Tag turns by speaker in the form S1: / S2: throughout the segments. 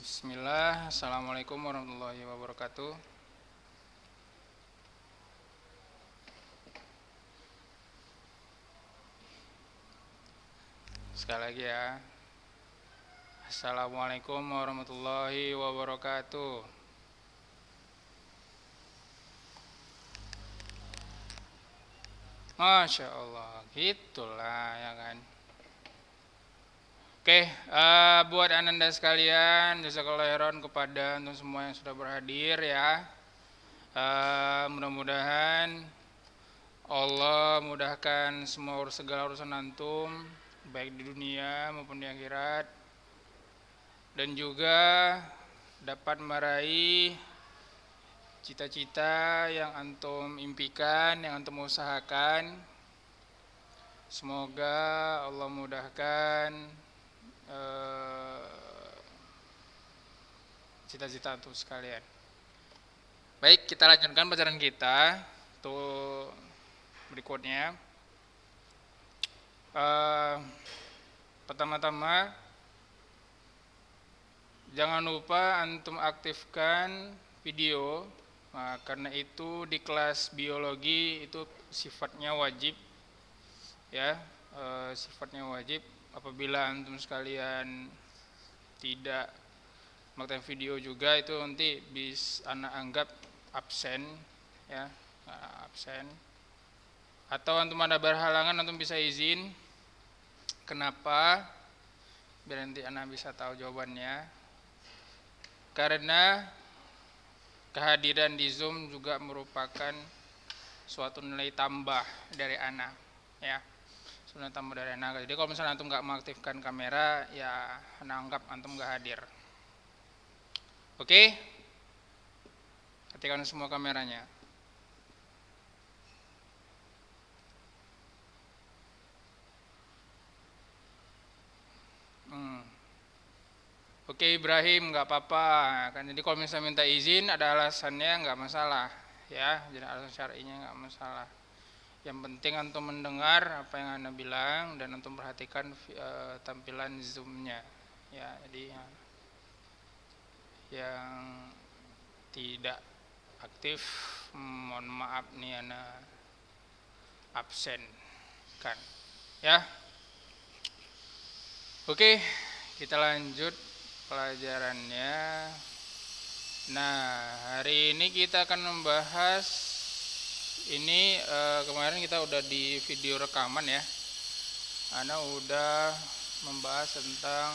S1: Bismillah, Assalamualaikum warahmatullahi wabarakatuh. Sekali lagi ya. Assalamualaikum warahmatullahi wabarakatuh. Masya Allah, gitulah ya kan. Oke, buat ananda sekalian, jazakallahu khairan kepada untuk semua yang sudah berhadir ya. Mudah-mudahan Allah mudahkan semua segala urusan antum, baik di dunia maupun di akhirat, dan juga dapat meraih cita-cita yang antum impikan, yang antum usahakan. Semoga Allah mudahkan cita-cita antum sekalian. Baik, kita lanjutkan pelajaran kita untuk berikutnya. Pertama-tama, jangan lupa antum aktifkan video. Nah, karena itu di kelas biologi itu sifatnya wajib ya, sifatnya wajib. Apabila antum sekalian tidak mengaktifkan video juga, itu nanti anak anggap absen ya, absen. Atau antum ada berhalangan, antum bisa izin. Kenapa? Biar nanti anak bisa tahu jawabannya. Karena kehadiran di Zoom juga merupakan suatu nilai tambah dari anak ya, sebenarnya tambah dari anak. Jadi kalau misalnya antum nggak mengaktifkan kamera, ya anak anggap antum nggak hadir. Oke, aktifkan semua kameranya. Oke Ibrahim, nggak apa-apa kan. Jadi kalau misalnya minta izin ada alasannya, nggak masalah ya. Jadi alasan syar'inya nggak masalah. Yang penting antum mendengar apa yang anda bilang dan antum perhatikan tampilan zoomnya ya. Jadi yang tidak aktif, mohon maaf nih anak absen kan ya. Oke, kita lanjut pelajarannya. Nah, hari ini kita akan membahas ini, kemarin kita udah di video rekaman ya. Ana udah membahas tentang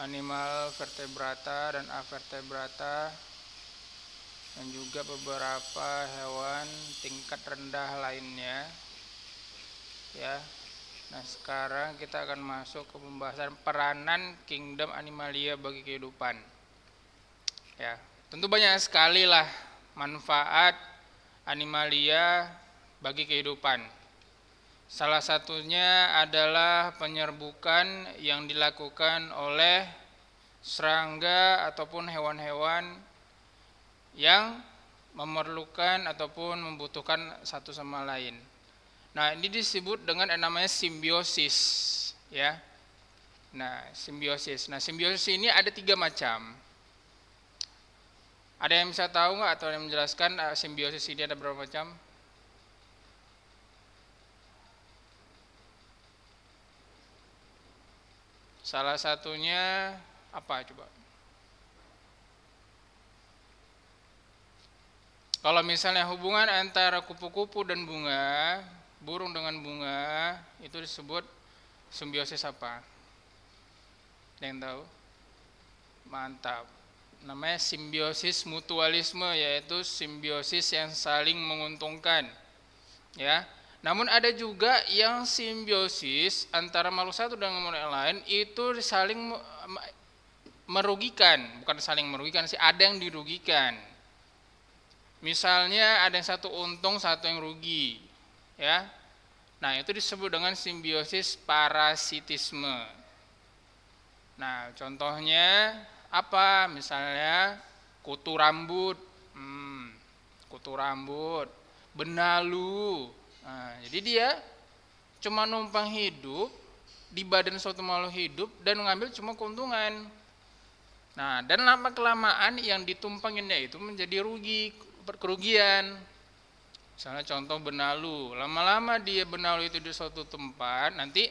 S1: animal vertebrata dan avertebrata, dan juga beberapa hewan tingkat rendah lainnya ya. Nah, sekarang kita akan masuk ke pembahasan peranan kingdom animalia bagi kehidupan. Ya, tentu banyak sekali lah manfaat animalia bagi kehidupan. Salah satunya adalah penyerbukan yang dilakukan oleh serangga ataupun hewan-hewan yang memerlukan ataupun membutuhkan satu sama lain. Nah, ini disebut dengan yang namanya simbiosis ya. Nah, simbiosis. Nah, simbiosis ini ada 3 macam. Ada yang bisa tahu nggak atau yang menjelaskan simbiosis ini ada berapa macam? Salah satunya apa coba? Kalau misalnya hubungan antara kupu-kupu dan bunga, burung dengan bunga, itu disebut simbiosis apa? Ada yang tahu? Mantap. Namanya simbiosis mutualisme, yaitu simbiosis yang saling menguntungkan. Ya. Namun ada juga yang simbiosis antara makhluk satu dengan makhluk yang lain itu saling merugikan, bukan saling merugikan sih, ada yang dirugikan. Misalnya ada yang satu untung, satu yang rugi, ya. Nah, itu disebut dengan simbiosis parasitisme. Nah, contohnya apa? Misalnya kutu rambut, benalu. Nah, jadi dia cuma numpang hidup di badan suatu makhluk hidup dan mengambil cuma keuntungan. Nah, dan lama kelamaan yang ditumpanginnya itu menjadi kerugian. Misalnya contoh benalu, lama-lama dia benalu itu di suatu tempat, nanti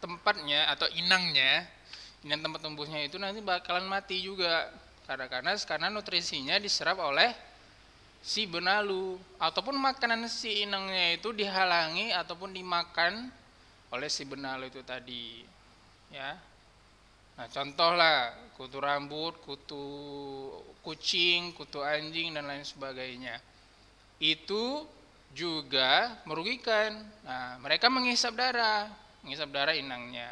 S1: tempatnya atau inang tempat tumbuhnya itu nanti bakalan mati juga karena nutrisinya diserap oleh si benalu, ataupun makanan si inangnya itu dihalangi ataupun dimakan oleh si benalu itu tadi, ya. Nah, contoh lah kutu rambut, kutu kucing, kutu anjing dan lain sebagainya. Itu juga merugikan. Nah, mereka menghisap darah inangnya.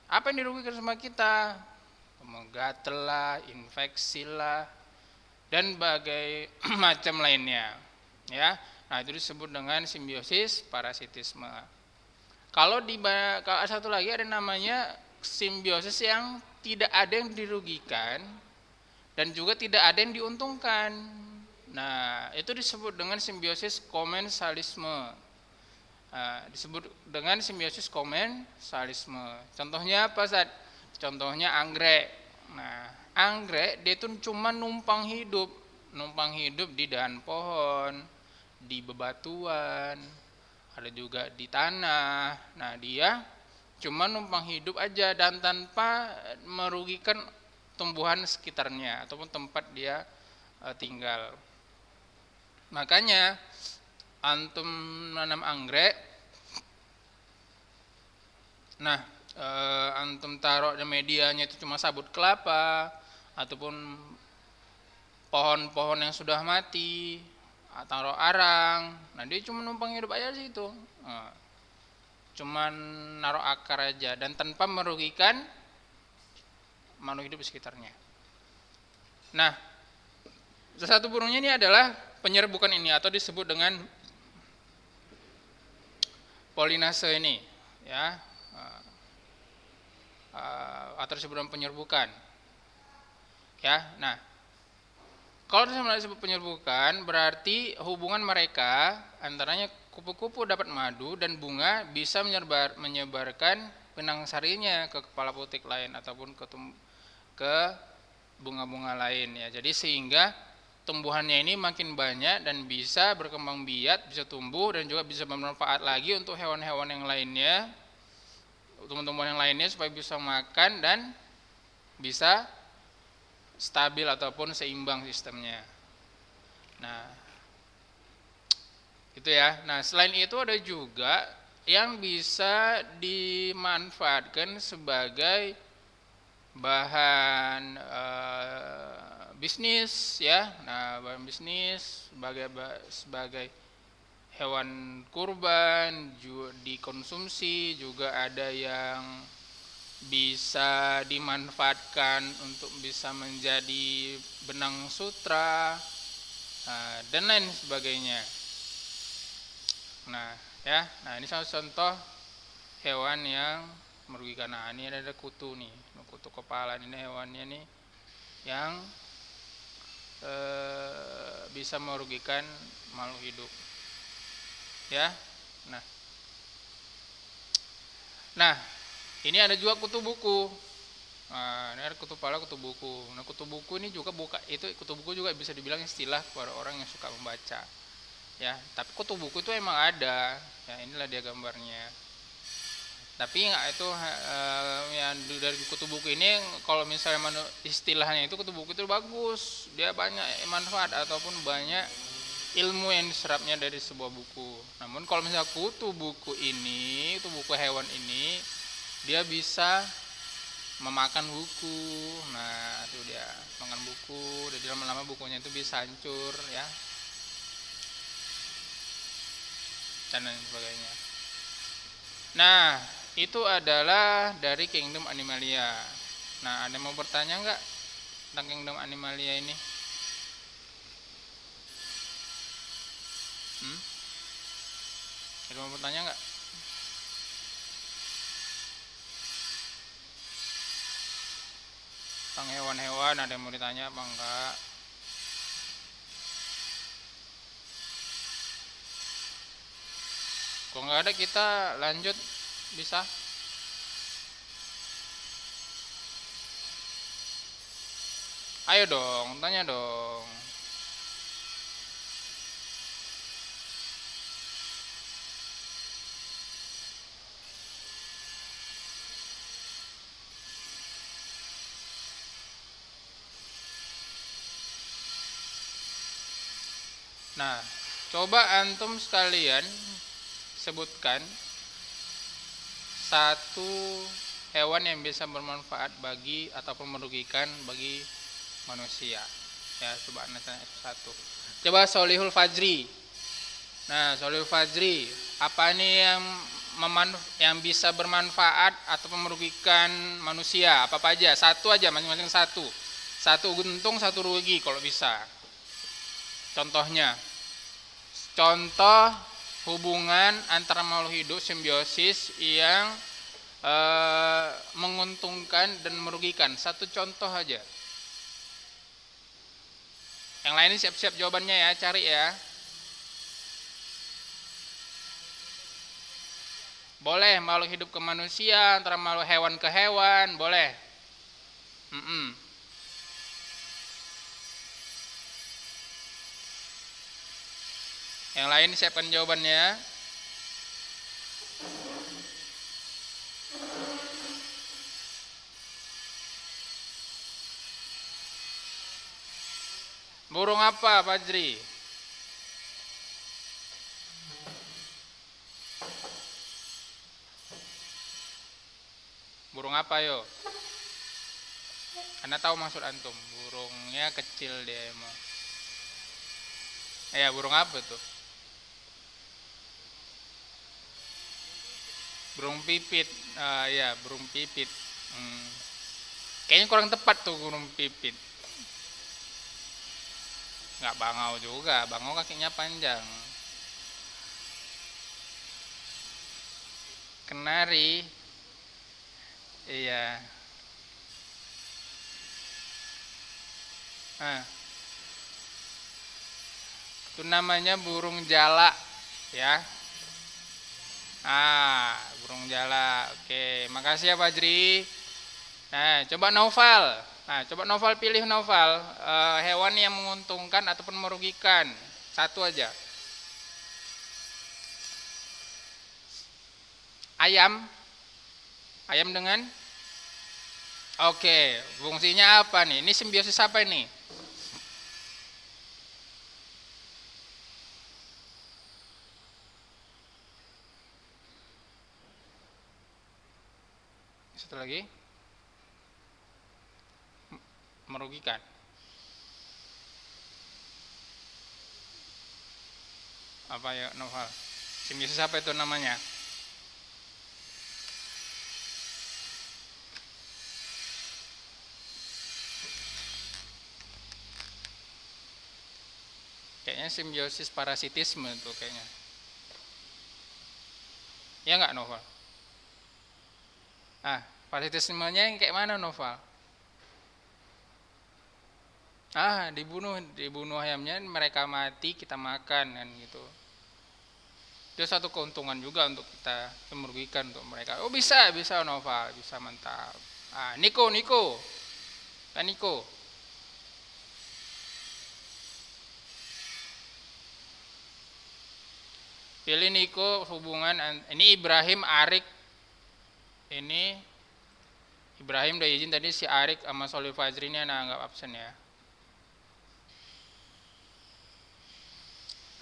S1: Apa yang dirugikan sama kita? Menggatel lah, infeksi lah, dan bagai macam lainnya, ya. Nah, itu disebut dengan simbiosis parasitisme. Kalau satu lagi ada namanya simbiosis yang tidak ada yang dirugikan dan juga tidak ada yang diuntungkan. Nah, itu disebut dengan simbiosis komensalisme. Disebut dengan simbiosis komensalisme. Contohnya apa, Ustaz? Contohnya anggrek. Nah, anggrek dia itu cuma numpang hidup di dahan pohon, di bebatuan, ada juga di tanah. Nah, dia cuma numpang hidup aja dan tanpa merugikan tumbuhan sekitarnya ataupun tempat dia tinggal. Makanya antum menanam anggrek, nah antum taruh di medianya itu cuma sabut kelapa ataupun pohon-pohon yang sudah mati, taruh arang, nah dia cuma numpang hidup aja di situ, cuma naruh akar aja dan tanpa merugikan makhluk hidup di sekitarnya. Nah, salah satu burungnya ini adalah penyerbukan ini atau disebut dengan polinase ini, ya, atau disebut dengan penyerbukan, ya. Nah, kalau disebut penyerbukan berarti hubungan mereka antaranya kupu-kupu dapat madu dan bunga bisa menyebarkan benang sarinya ke kepala putik lain ataupun ke bunga-bunga lain, ya. Jadi sehingga tumbuhannya ini makin banyak dan bisa berkembang biak, bisa tumbuh dan juga bisa bermanfaat lagi untuk hewan-hewan yang lainnya, tumbuhan-tumbuhan yang lainnya supaya bisa makan dan bisa stabil ataupun seimbang sistemnya. Nah, itu ya. Nah, selain itu ada juga yang bisa dimanfaatkan sebagai bahan bisnis, ya. Nah, bahan bisnis sebagai hewan kurban juga dikonsumsi, juga ada yang bisa dimanfaatkan untuk bisa menjadi benang sutra, dan lain sebagainya. Nah, ya. Nah, ini salah contoh hewan yang merugikan. Nah, ini ada kutu nih, kutu kepala ini hewannya nih yang bisa merugikan makhluk hidup, ya. Nah, ini ada juga kutu buku. Nah, ini ada kutu kepala, kutu buku. Nah, kutu buku ini juga kutu buku juga bisa dibilang istilah kepada orang yang suka membaca, ya. Tapi kutu buku itu emang ada, ya. Inilah dia gambarnya. Tapi itu yang dari kutu buku ini, kalau misalnya istilahnya itu kutu buku itu bagus, dia banyak manfaat ataupun banyak ilmu yang diserapnya dari sebuah buku. Namun kalau misalnya kutu buku hewan ini, dia bisa memakan buku. Nah, itu dia makan buku, jadi lama-lama bukunya itu bisa hancur, ya, dan lain sebagainya. Nah, itu adalah dari kingdom animalia. Nah, ada mau bertanya nggak tentang kingdom animalia ini? Ada mau bertanya nggak? Tentang hewan-hewan ada yang mau ditanya apa enggak? Kalau nggak ada kita lanjut Bisa? Ayo dong, tanya dong. Nah, coba antum sekalian sebutkan satu hewan yang bisa bermanfaat bagi ataupun merugikan bagi manusia. Ya, coba anda tanya satu. Coba Solihul Fajri. Nah, Solihul Fajri, apa nih yang bisa bermanfaat ataupun merugikan manusia? Apa aja? Satu aja, masing-masing satu. Satu untung, satu rugi kalau bisa. Contohnya, contoh hubungan antara makhluk hidup simbiosis yang menguntungkan dan merugikan. Satu contoh aja. Yang lain siap-siap jawabannya ya, cari ya. Boleh makhluk hidup ke manusia, antara makhluk hewan ke hewan, boleh. Yang lain siapkan jawabannya. Burung apa, Fajri? Burung apa yo? Anda tahu maksud antum? Burungnya kecil dia emang. Ya, burung apa tuh? Burung pipit. Ya, burung pipit. Kayaknya kurang tepat tuh burung pipit. Nggak bangau juga, bangau kakinya panjang. Kenari. Iya. Itu namanya burung jalak ya. Burung jalak. Oke, makasih ya Fajri. Nah, coba Noval. Coba Noval pilih Noval. Hewan yang menguntungkan ataupun merugikan. Satu aja. Ayam. Ayam dengan? Oke, fungsinya apa nih? Ini simbiosis apa ini? Satu lagi. Merugikan. Apa ya Noval? Simbiosis apa itu namanya? Kayaknya simbiosis parasitisme itu kayaknya. Ya nggak Noval? Parasitismenya yang kayak mana Noval? Dibunuh ayamnya, mereka mati, kita makan kan gitu. Itu satu keuntungan juga untuk kita, merugikan untuk mereka. Oh bisa Noval, bisa mantap. Niko. Pilih Niko hubungan ini Ibrahim Arik. Ini Ibrahim udah izin tadi, si Arik sama Solih Fajri ini anak anggap absen ya.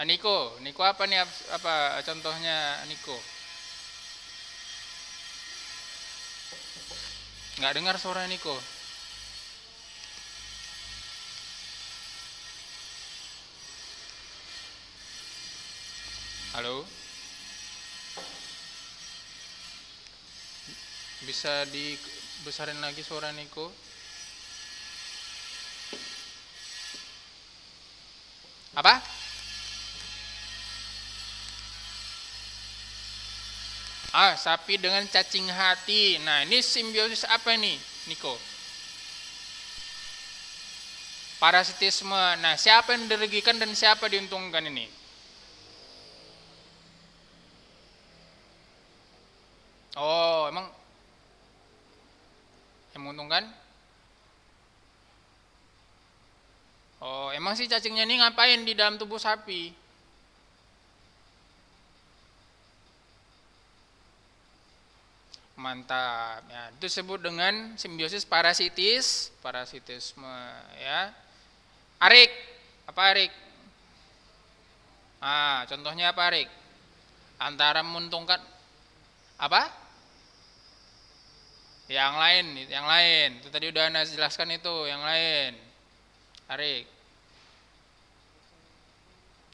S1: Niko apa nih, apa contohnya Niko? Nggak dengar suara Niko. Halo? Bisa dibesarin lagi suara Niko? Apa? Sapi dengan cacing hati. Nah, ini simbiosis apa nih, Niko? Parasitisme. Nah, siapa yang dirugikan dan siapa diuntungkan ini? Oh, emang yang menguntungkan? Oh, emang sih cacingnya ini ngapain di dalam tubuh sapi? Mantap. Ya, itu disebut dengan simbiosis parasitis, parasitisme ya. Arik. Apa arik? Ah, contohnya apa arik? Antara menguntungkan apa? Yang lain, yang lain. Itu tadi udah Anda jelaskan itu, yang lain. Arik.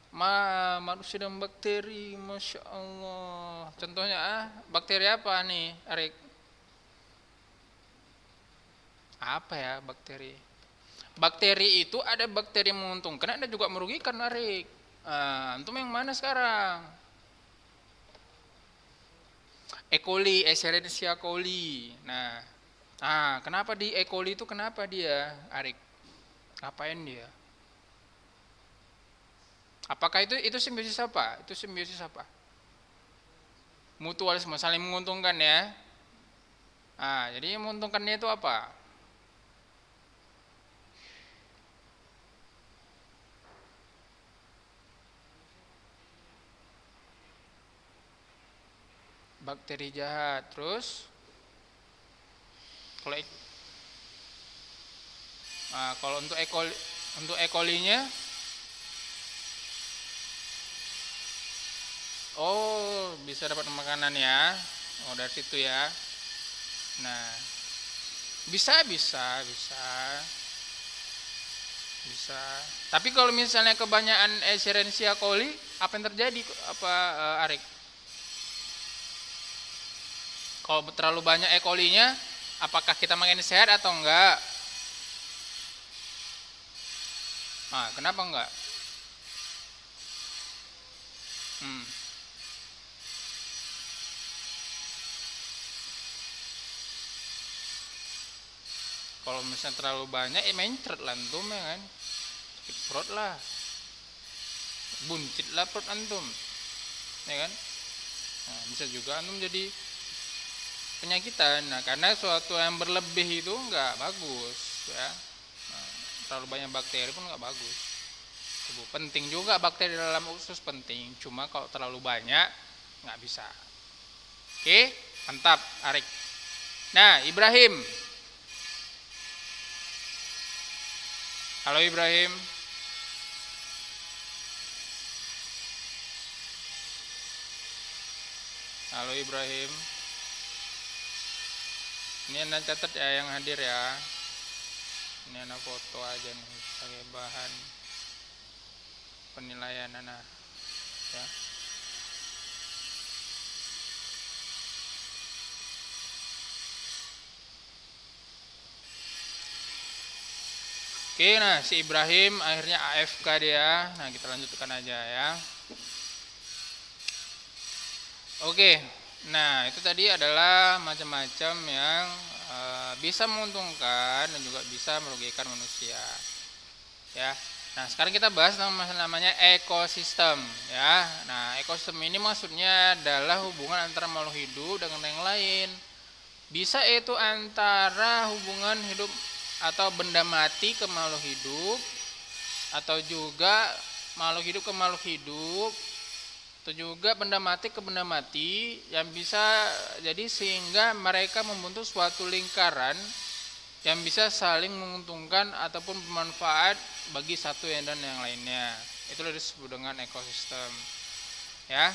S1: Manusia dan bakteri, masya Allah. Contohnya bakteri apa nih, Arik? Apa ya bakteri? Bakteri itu ada bakteri yang menguntungkan, ada juga merugikan, Arik. Antum yang mana sekarang? E. coli, Escherichia coli. Kenapa di E. coli itu kenapa dia, Arik? Ngapain dia? Apakah itu simbiosis apa? Itu simbiosis apa? Mutualisme, saling menguntungkan ya. Jadi yang menguntungkannya itu apa? Bakteri jahat. Terus kalau kalau untuk E. coli-nya, oh bisa dapat makanan ya. Oh dari situ ya. Nah, bisa. Tapi kalau misalnya kebanyakan Escherichia coli, apa yang terjadi? Apa Arik? Kalau terlalu banyak E. coli-nya, apakah kita makan sehat atau enggak? Kenapa enggak? Hmm. Kalau misalnya terlalu banyak, mencret lah antum ya kan, sakit perut lah, buncit lah perut antum, ya kan? Bisa juga antum jadi penyakitan. Karena suatu yang berlebih itu nggak bagus, ya. Terlalu banyak bakteri pun nggak bagus. Penting juga bakteri dalam usus penting, cuma kalau terlalu banyak nggak bisa. Oke, mantap, Arik. Nah, Ibrahim. Halo Ibrahim. Halo Ibrahim. Ini Anda catat ya yang hadir ya. Ini Anda foto aja nih sebagai bahan penilaian Anda ya. Oke, nah si Ibrahim akhirnya AFK dia. Nah, kita lanjutkan aja ya. Oke, nah itu tadi adalah macam-macam yang bisa menguntungkan dan juga bisa merugikan manusia. Ya, nah sekarang kita bahas namanya ekosistem. Ya, nah ekosistem ini maksudnya adalah hubungan antara makhluk hidup dengan yang lain. Bisa itu antara hubungan hidup atau benda mati ke makhluk hidup, atau juga makhluk hidup ke makhluk hidup, atau juga benda mati ke benda mati, yang bisa jadi sehingga mereka membentuk suatu lingkaran yang bisa saling menguntungkan ataupun bermanfaat bagi satu dan yang lainnya. Itulah disebut dengan ekosistem. Ya.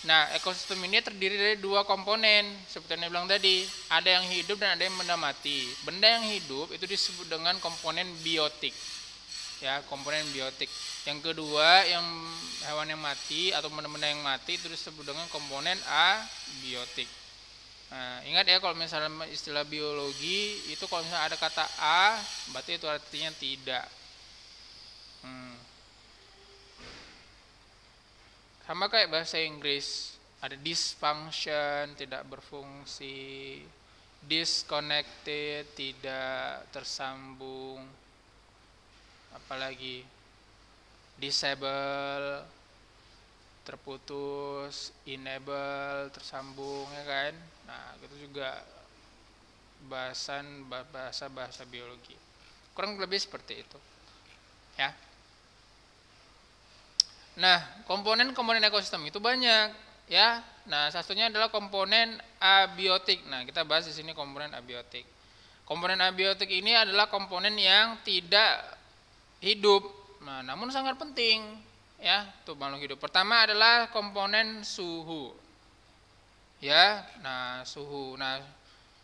S1: Nah, ekosistem ini terdiri dari dua komponen, seperti yang saya bilang tadi. Ada yang hidup dan ada yang benda mati. Benda yang hidup itu disebut dengan komponen biotik. Ya, komponen biotik. Yang kedua, yang hewan yang mati atau benda-benda yang mati itu disebut dengan komponen abiotik. Nah, ingat ya, kalau misalnya istilah biologi itu kalau misalnya ada kata a, berarti itu artinya tidak. Sama kayak bahasa Inggris, ada dysfunction, tidak berfungsi, disconnected, tidak tersambung, apalagi disable, terputus, enable, tersambung, ya kan? Nah, itu juga bahasa biologi. Kurang lebih seperti itu. Ya. Nah, komponen-komponen ekosistem itu banyak, ya. Nah, satunya adalah komponen abiotik. Nah, kita bahas di sini komponen abiotik. Komponen abiotik ini adalah komponen yang tidak hidup. Nah, namun sangat penting, ya, untuk makhluk hidup. Pertama adalah komponen suhu. Ya, nah suhu. Nah,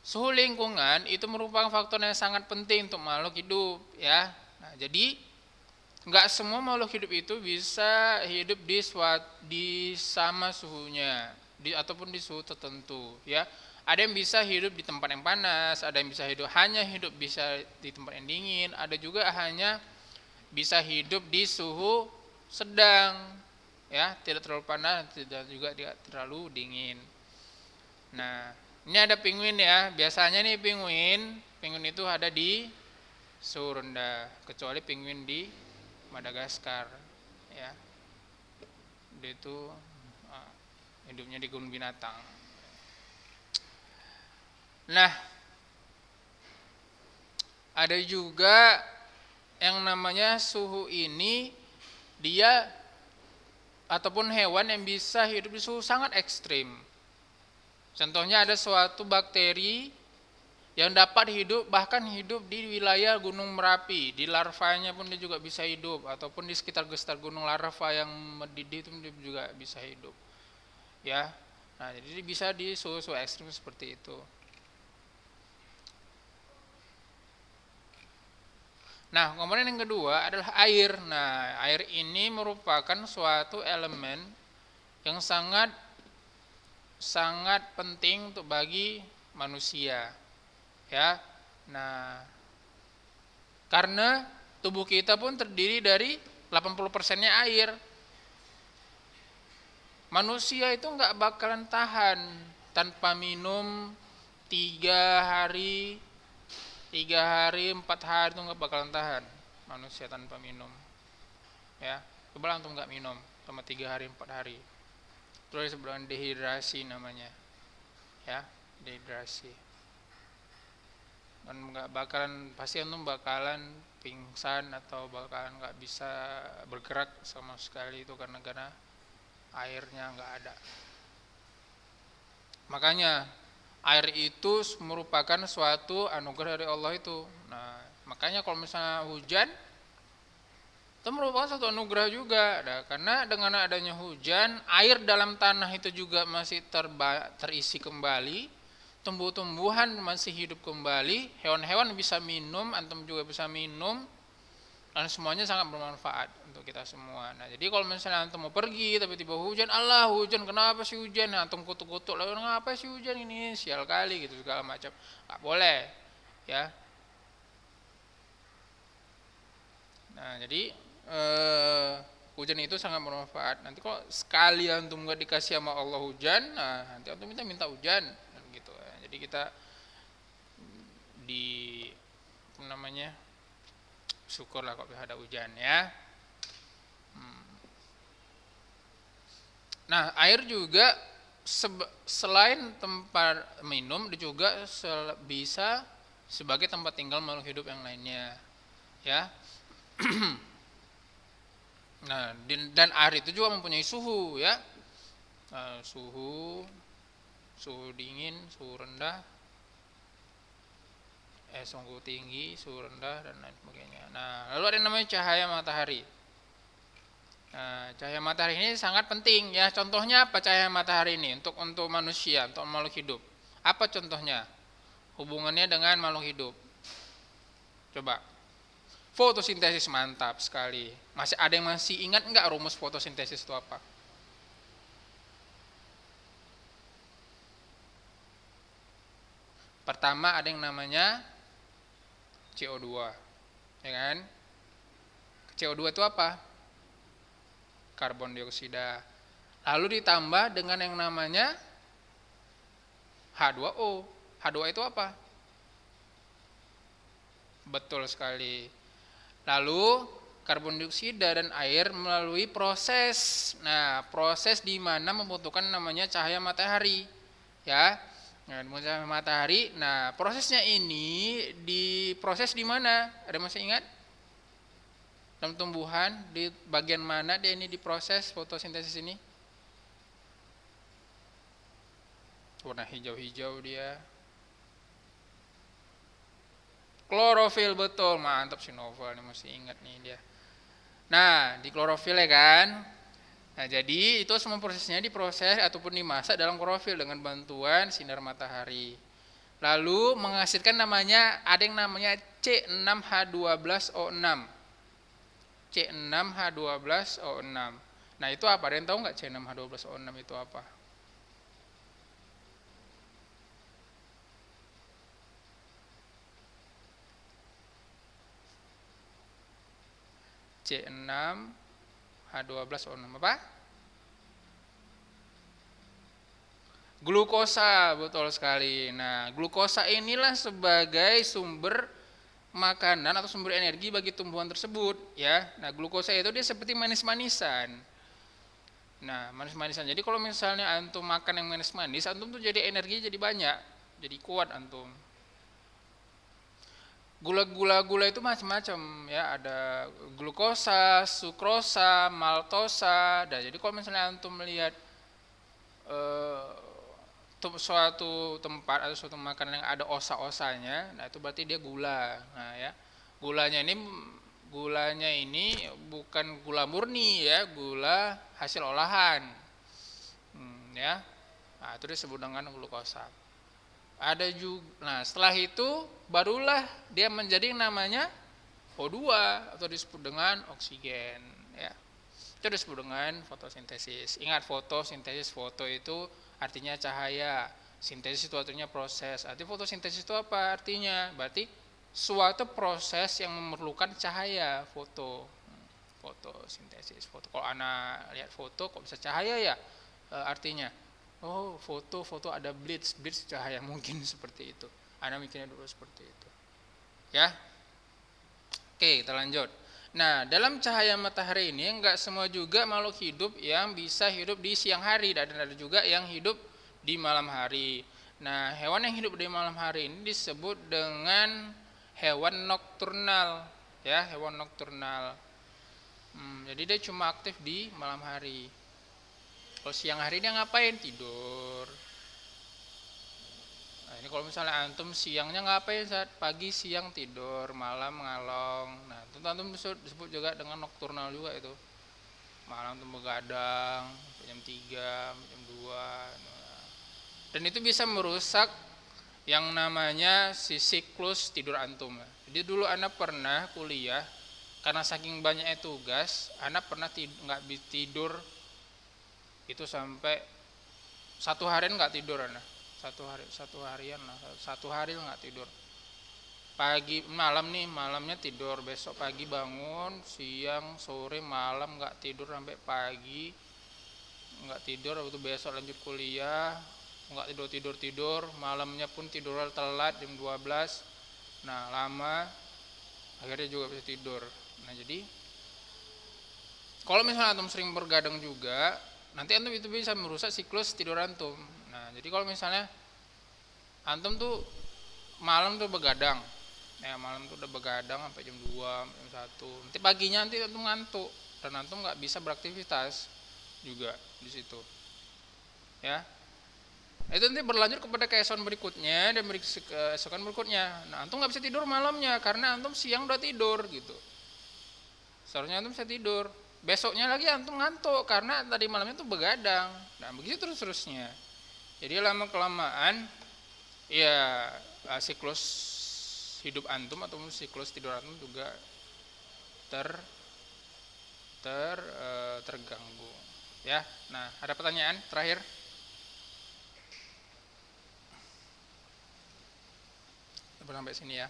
S1: suhu lingkungan itu merupakan faktor yang sangat penting untuk makhluk hidup, ya. Nah, jadi nggak semua makhluk hidup itu bisa hidup di sama suhunya, ataupun di suhu tertentu, ya. Ada yang bisa hidup di tempat yang panas, ada yang bisa bisa di tempat yang dingin, ada juga hanya bisa hidup di suhu sedang, ya, tidak terlalu panas, tidak juga tidak terlalu dingin. Nah, ini ada penguin, ya. Biasanya nih penguin itu ada di suhu rendah, kecuali penguin di Madagaskar, ya. Dia itu hidupnya di kebun binatang. Nah, ada juga yang namanya suhu ini, dia ataupun hewan yang bisa hidup di suhu sangat ekstrim. Contohnya ada suatu bakteri yang dapat bahkan hidup di wilayah Gunung Merapi, di larvanya pun dia juga bisa hidup, ataupun di sekitar gunung larva yang mendidih itu dia juga bisa hidup, ya. Nah, jadi bisa di suhu-suhu ekstrim seperti itu. Nah, komponen yang kedua adalah air. Nah, air ini merupakan suatu elemen yang sangat penting untuk bagi manusia, ya. Nah, karena tubuh kita pun terdiri dari 80%-nya air. Manusia itu nggak bakalan tahan tanpa minum 3 hari, 4 hari itu nggak bakalan tahan manusia tanpa minum, ya. Coba antum nggak minum selama 3 hari 4 hari, terus sebelum dehidrasi namanya, ya, dehidrasi. Dan pasti antum bakalan pingsan atau bakalan nggak bisa bergerak sama sekali, itu karena airnya nggak ada. Makanya air itu merupakan suatu anugerah dari Allah itu. Nah, makanya kalau misalnya hujan itu merupakan suatu anugerah juga. Nah, karena dengan adanya hujan, air dalam tanah itu juga masih terisi kembali, tumbuh-tumbuhan masih hidup kembali, hewan-hewan bisa minum, antum juga bisa minum, dan semuanya sangat bermanfaat untuk kita semua. Nah, jadi kalau misalnya antum mau pergi tapi tiba hujan, Allah hujan, kenapa sih hujan? Nah, antum kutuk-kutuk, lalu ngapa sih hujan ini? Sial kali gitu segala macam. Nggak boleh, ya. Nah, jadi hujan itu sangat bermanfaat. Nanti kalau sekali antum nggak dikasih sama Allah hujan, nah nanti antum minta hujan, gitu. Jadi kita syukurlah kalau ada hujan, ya. Nah, air juga selain tempat minum, dia juga bisa sebagai tempat tinggal makhluk hidup yang lainnya, ya. Nah, dan air itu juga mempunyai suhu, ya. Nah, suhu dingin, suhu rendah, suhu tinggi, suhu rendah, dan lain sebagainya. Nah, lalu ada yang namanya cahaya matahari. Nah, cahaya matahari ini sangat penting, ya. Contohnya apa cahaya matahari ini untuk manusia, untuk makhluk hidup? Apa contohnya? Hubungannya dengan makhluk hidup. Coba. Fotosintesis, mantap sekali. Ada yang masih ingat enggak rumus fotosintesis itu apa? Pertama ada yang namanya CO2, ya kan? CO2 itu apa? Karbon dioksida. Lalu ditambah dengan yang namanya H2O. H2O itu apa? Betul sekali. Lalu karbon dioksida dan air melalui proses. Nah, proses di mana membutuhkan namanya cahaya matahari, ya. Nah, cahaya matahari. Nah, prosesnya ini diproses di mana? Ada masih ingat? Dalam tumbuhan di bagian mana dia ini diproses fotosintesis ini? Warna hijau-hijau dia. Klorofil, betul, mantap si Novel ini masih ingat nih dia. Nah, di klorofil ya kan. Nah, jadi itu semua prosesnya diproses ataupun dimasak dalam klorofil dengan bantuan sinar matahari. Lalu menghasilkan namanya, ada yang namanya C6H12O6. C6H12O6. Nah, itu apa? Ada yang tahu nggak C6H12O6 itu apa? C6H12O6 apa? Glukosa, betul sekali. Nah, glukosa inilah sebagai sumber makanan atau sumber energi bagi tumbuhan tersebut, ya. Nah, glukosa itu dia seperti manis-manisan. Nah, manis-manisan. Jadi kalau misalnya antum makan yang manis-manis, antum tuh jadi energi jadi banyak, jadi kuat antum. Gula itu macam-macam, ya. Ada glukosa, sukrosa, maltosa. Nah, jadi kalau misalnya antum melihat suatu tempat atau suatu makanan yang ada osa-osanya, nah itu berarti dia gula. Nah, ya. Gulanya ini bukan gula murni, ya, gula hasil olahan. Ya. Nah, itu disebut dengan glukosa. Ada juga. Nah, setelah itu barulah dia menjadi namanya O2 atau disebut dengan oksigen, ya. Itu disebut dengan fotosintesis. Ingat, fotosintesis, foto itu artinya cahaya, sintesis itu artinya proses. Arti fotosintesis itu apa artinya? Berarti suatu proses yang memerlukan cahaya, fotosintesis. Foto, kalau anak lihat foto kok bisa cahaya ya? Artinya, oh, foto ada blitz cahaya, mungkin seperti itu. Anak mikirnya dulu seperti itu. Ya. Oke, kita lanjut. Nah, dalam cahaya matahari ini enggak semua juga makhluk hidup yang bisa hidup di siang hari, dan ada juga yang hidup di malam hari. Nah, hewan yang hidup di malam hari ini disebut dengan hewan nokturnal, ya, hewan nokturnal. Jadi dia cuma aktif di malam hari. Kalau siang hari dia ngapain? Tidur. Nah, ini kalau misalnya antum siangnya ngapain? Saat pagi, siang tidur, malam ngalong. Nah, itu antum disebut juga dengan nokturnal juga itu. Malam tuh begadang jam 3, jam 2. Nah. Dan itu bisa merusak yang namanya si siklus tidur antum. Jadi dulu anak pernah kuliah, karena saking banyaknya tugas, anak pernah nggak tidur itu sampai satu harian nggak tidur anak. Satu hari nggak tidur. Pagi malamnya tidur, besok pagi bangun, siang sore malam nggak tidur sampai pagi, nggak tidur. Waktu besok lanjut kuliah nggak tidur, malamnya pun tidur telat jam 12. Nah, lama akhirnya juga bisa tidur. Nah, jadi kalau misalnya antum sering bergadang juga, nanti antum itu bisa merusak siklus tidur antum. Nah, jadi kalau misalnya antum tuh malam tuh begadang, ya, malam tuh udah begadang sampai jam 2, jam 1, nanti paginya nanti antum ngantuk dan antum nggak bisa beraktivitas juga di situ, ya. Itu nanti berlanjut kepada keesokan berikutnya dan keesokan berikutnya. Nah, antum nggak bisa tidur malamnya karena antum siang udah tidur gitu. Seharusnya antum bisa tidur. Besoknya lagi antum ngantuk karena tadi malamnya tuh begadang. Nah, begitu terus-terusnya. Jadi lama kelamaan ya siklus hidup antum atau siklus tidur antum juga terganggu, ya. Nah, ada pertanyaan terakhir? Sampai sini ya.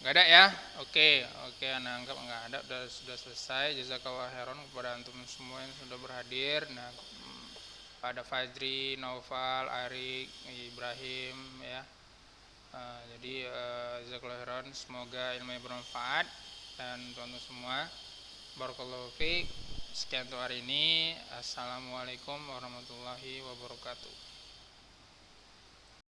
S1: Nggak ada ya? Oke, Anda anggap nggak ada, sudah selesai. Jazakallahu khairan kepada antum semua yang sudah berhadir. Nah, ada Fajri, Naufal, Arik, Ibrahim ya. Jadi jazakallahu khairan, semoga ilmunya bermanfaat dan teman-teman semua. Barakallahu fiik. Sekian untuk hari ini. Assalamualaikum warahmatullahi wabarakatuh.